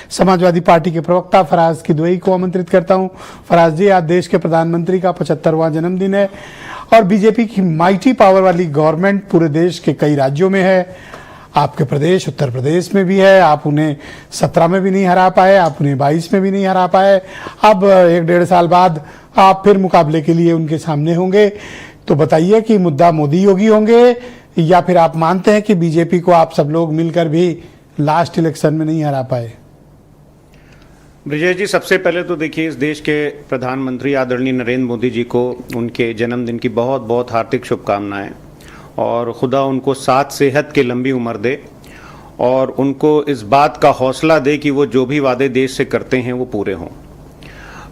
Samajwadi party के प्रवक्ता फराज किदवई को आमंत्रित करता हूं। फराज जी, आज देश के प्रधानमंत्री का 75वां जन्मदिन है और बीजेपी की माइटी पावर वाली गवर्नमेंट पूरे देश के कई राज्यों में है। आपके प्रदेश उत्तर प्रदेश में भी है। आप उन्हें 17 में भी नहीं हरा पाए, आप उन्हें 22 में भी नहीं हरा पाए। अब 1-1.5 साल बाद आप फिर मुकाबले के लिए उनके सामने होंगे। तो बताइए कि मुद्दा मोदी योगी होंगे या फिर आप मानते हैं कि बीजेपी को आप सब लोग मिलकर भी लास्ट इलेक्शन में नहीं हरा पाए? ब्रिजेश जी, सबसे पहले तो देखिए, इस देश के प्रधानमंत्री आदरणीय नरेंद्र मोदी जी को उनके जन्मदिन की बहुत बहुत हार्दिक शुभकामनाएं और खुदा उनको साथ सेहत की लंबी उम्र दे और उनको इस बात का हौसला दे कि वो जो भी वादे देश से करते हैं वो पूरे हों।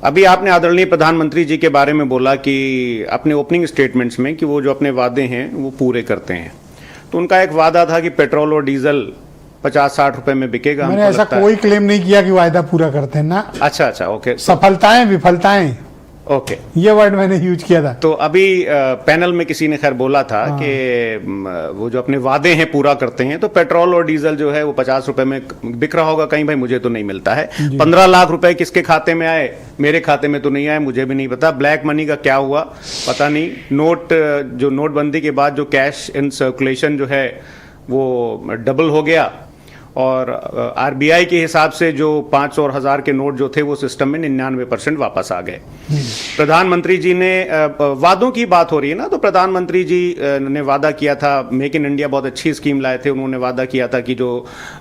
अभी आपने आदरणीय प्रधानमंत्री जी के बारे में बोला कि अपने ओपनिंग स्टेटमेंट्स में कि वो जो अपने वादे हैं वो पूरे करते हैं। तो उनका एक वादा था कि पेट्रोल और डीजल 50-60 रुपए में बिकेगा। मैंने ऐसा कोई क्लेम नहीं किया कि वायदा पूरा करते हैं ना। अच्छा, ओके। सफलताएं विफलताएं, ओके, ये वर्ड मैंने यूज किया था। तो अभी पैनल में किसी ने खैर बोला था कि वो जो अपने वादे हैं पूरा करते हैं, तो पेट्रोल और डीजल जो है वो 50 रुपए में बिक रहा होगा कहीं, भाई मुझे तो नहीं मिलता है। 15 लाख रुपए किसके खाते में आए? मेरे खाते में तो नहीं आए, मुझे भी नहीं पता। ब्लैक मनी का क्या हुआ पता नहीं। जो नोटबंदी के बाद जो कैश इन सर्कुलेशन जो है वो डबल हो गया और आरबीआई के हिसाब से जो 500 और 1000 के नोट जो थे वो सिस्टम में 99% वापस आ गए। प्रधानमंत्री जी ने वादों की बात हो रही है ना, तो प्रधानमंत्री जी ने वादा किया था, मेक इन इंडिया बहुत अच्छी स्कीम लाए थे। उन्होंने वादा किया था कि जो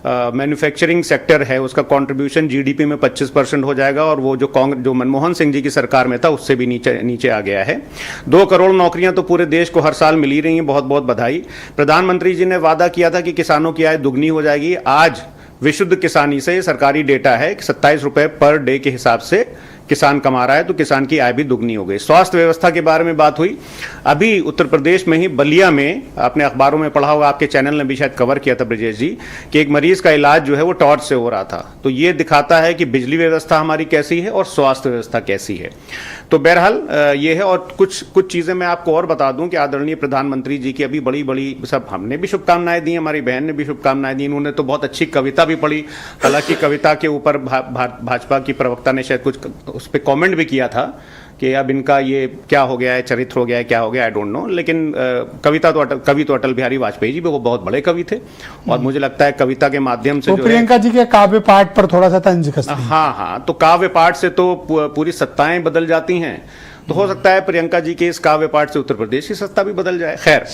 मैन्युफैक्चरिंग सेक्टर है उसका कंट्रीब्यूशन जीडीपी में 25% हो जाएगा और वो जो मनमोहन सिंह जी की सरकार में था उससे भी नीचे आ गया है। 2 करोड़ नौकरियां तो पूरे देश को हर साल मिल ही रही हैं, बहुत बहुत बधाई। प्रधानमंत्री जी ने वादा किया था कि किसानों की आय दुगनी हो जाएगी। आज विशुद्ध किसानी से सरकारी डेटा है कि 27 रुपए पर डे के हिसाब से किसान कमा रहा है, तो किसान की आय भी दुगनी हो गई। स्वास्थ्य व्यवस्था के बारे में बात हुई। अभी उत्तर प्रदेश में ही बलिया में, आपने अखबारों में पढ़ा होगा, आपके चैनल ने भी शायद कवर किया था ब्रजेश जी, कि एक मरीज का इलाज जो है वो टॉर्च से हो रहा था। तो ये दिखाता है कि बिजली व्यवस्था हमारी कैसी है और स्वास्थ्य व्यवस्था कैसी है। तो बहरहाल ये है। और कुछ चीजें मैं आपको और बता दूं कि आदरणीय प्रधानमंत्री जी की अभी बड़ी सब हमने भी शुभकामनाएं दी, हमारी बहन ने भी शुभकामनाएं दी। इन्होंने तो बहुत अच्छी कविता भी पढ़ी। हालांकि कविता के ऊपर भाजपा की प्रवक्ता ने शायद कुछ उस पर कमेंट भी किया था कि अब इनका ये क्या हो गया है, चरित्र हो गया है, क्या हो गया, आई डोंट नो। लेकिन कवि तो अटल बिहारी वाजपेयी जी भी वो बहुत बड़े कवि थे और मुझे लगता है कविता के माध्यम से प्रियंका जी के काव्य पाठ पर थोड़ा सा तंज कसते हैं। हाँ, तो काव्य पाठ से तो पूरी सत्ताएं बदल जाती हैं। तो हो सकता है प्रियंका जी के इस काव्य पाठ से उत्तर प्रदेश की सत्ता भी बदल जाए। खैर,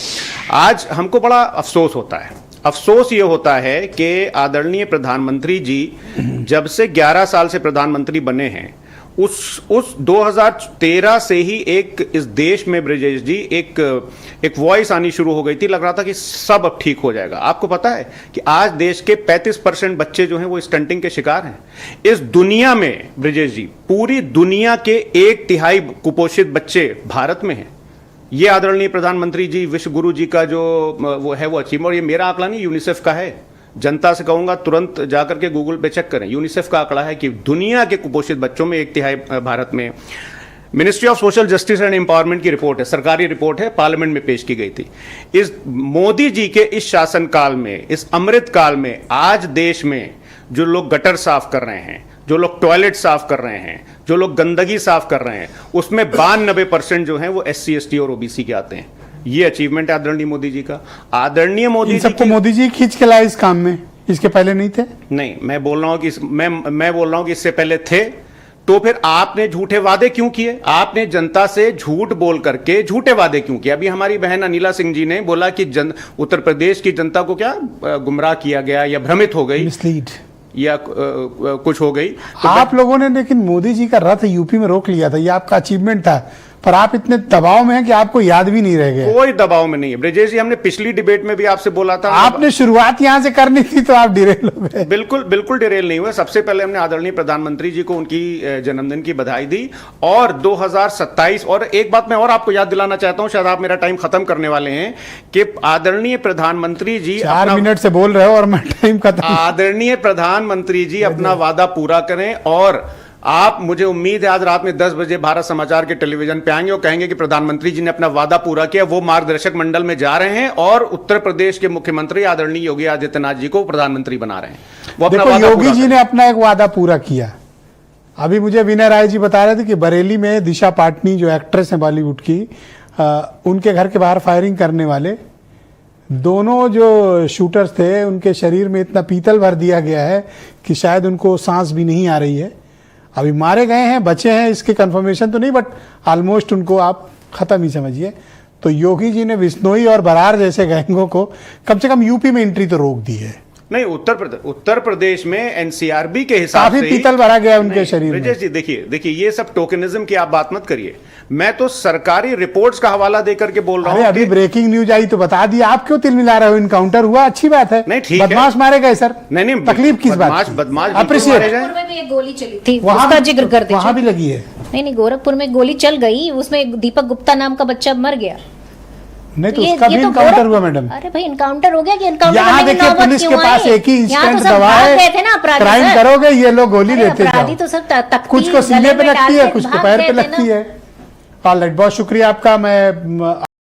आज हमको बड़ा अफसोस होता है। अफसोस ये होता है कि आदरणीय प्रधानमंत्री जी जब से 11 साल से प्रधानमंत्री बने हैं, उस 2013 से ही एक इस देश में ब्रजेश जी एक वॉइस आनी शुरू हो गई थी। लग रहा था कि सब अब ठीक हो जाएगा। आपको पता है कि आज देश के 35% बच्चे जो हैं वो स्टंटिंग के शिकार हैं। इस दुनिया में ब्रजेश जी, पूरी दुनिया के 1/3 कुपोषित बच्चे भारत में हैं। ये आदरणीय प्रधानमंत्री जी, विश्व गुरु जी का जो वो है वो अचीवमेंट, और ये मेरा आंकड़ा नहीं, यूनिसेफ का है। जनता से कहूंगा तुरंत जाकर के गूगल पे चेक करें। यूनिसेफ का आंकड़ा है कि दुनिया के कुपोषित बच्चों में 1/3 भारत में। Ministry of social justice and empowerment की रिपोर्ट है, सरकारी रिपोर्ट है, पार्लियामेंट में पेश की गई थी। इस मोदी जी के इस शासन काल में, इस अमृत काल में, आज देश में जो लोग गटर साफ कर रहे हैं, जो लोग टॉयलेट साफ कर रहे हैं, जो लोग गंदगी साफ कर रहे हैं, उसमें 92% जो हैं वो SC ST और OBC के आते हैं। ये अचीवमेंट है आदरणीय मोदी जी का। आदरणीय मोदी जी सबको मोदी जी खींच के लाए इस काम में, इसके पहले नहीं थे? नहीं, मैं बोल रहा हूं कि मैं बोल रहा हूं कि इससे पहले थे। तो फिर आपने झूठे वादे क्यों किए? आपने जनता से झूठ बोल करके झूठे वादे क्यों किए? अभी हमारी बहन अनिला सिंह जी ने बोला कि उत्तर प्रदेश की जनता को क्या गुमराह किया गया या भ्रमित हो गई, मिसलीड या कुछ हो गई। तो आप लोगों ने लेकिन मोदी जी का रथ यूपी में रोक लिया था, ये आपका अचीवमेंट था। पर आप इतने दबाव में हैं कि आपको याद भी नहीं रह गया। कोई दबाव में नहीं है ब्रजेश जी। हमने पिछली डिबेट में भी आपसे बोला था, आपने शुरुआत यहां से करनी थी तो आप डिरेल हो गए। बिल्कुल डिरेल नहीं हुए। सबसे पहले हमने आदरणीय प्रधानमंत्री जी को उनकी जन्मदिन की बधाई दी और 2027। और एक बात मैं और आपको याद दिलाना चाहता हूं, शायद आप मेरा टाइम खत्म करने वाले हैं, कि आदरणीय प्रधानमंत्री जी 4 मिनट से बोल रहे हो और मैं टाइम खत्म। आदरणीय प्रधानमंत्री जी अपना वादा पूरा करें और आप, मुझे उम्मीद है आज रात में 10 बजे भारत समाचार के टेलीविजन पे आएंगे और कहेंगे कि प्रधानमंत्री जी ने अपना वादा पूरा किया, वो मार्गदर्शक मंडल में जा रहे हैं और उत्तर प्रदेश के मुख्यमंत्री आदरणीय योगी आदित्यनाथ जी को प्रधानमंत्री बना रहे हैं। वो अपना देखो, वादा योगी पूरा जी ने अपना एक वादा पूरा किया। अभी मुझे विनय राय जी बता रहे थे कि बरेली में दिशा पाटनी जो एक्ट्रेस हैं बॉलीवुड की, उनके घर के बाहर फायरिंग करने वाले दोनों जो शूटर्स थे, उनके शरीर में इतना पीतल भर दिया गया है कि शायद उनको सांस भी नहीं आ रही है। अभी मारे गए हैं, बचे हैं, इसके कंफर्मेशन तो नहीं, बट ऑलमोस्ट उनको आप खत्म ही समझिए। तो योगी जी ने बिश्नोई और बरार जैसे गैंगों को कम से कम यूपी में एंट्री तो रोक दी है। नहीं, उत्तर प्रदेश में एनसीआरबी के हिसाब से काफी पीतल भरा गया उनके शरीर में। ब्रिजेश जी देखिए ये सब टोकनिज्म की आप बात मत करिए। मैं तो सरकारी रिपोर्ट्स का हवाला देकर के बोल रहा हूं। अभी ब्रेकिंग न्यूज आई तो बता दिया, आप क्यों तिल मिला रहे हो? इनकाउंटर हुआ, अच्छी बात है। नहीं, ठीक है, बदमाश मारे गए सर। नहीं, तकलीफ किस बात? बदमाश अप्रिशिएट। गोरखपुर में भी एक गोली चली थी, वहां उसका जिक्र कर दीजिए। वहां भी लगी है। नहीं, गोरखपुर में गोली चल गई, उसमें दीपक गुप्ता नाम का बच्चा मर गया। नहीं तो उसका भी इनकाउंटर हुआ मैडम। अरे भाई, इनकाउंटर हो गया कि इनकाउंटर यहाँ करने की देखिए, नौबत पुलिस के क्यों पास आई? एक ही यहाँ इंस्टेंट तो सब दवा भाग है, गए थे ना अपराधी, क्राइम सर। करोगे ये लोग गोली अरे लेते अपराधी जाओ। तो सब तख्ती कुछ को सीने गले पे में लगती डाल है, के कुछ को भाग पैर गए पे थे ना। लगती है। ऑलराइट, बहुत शुक्रिया आपका। मैं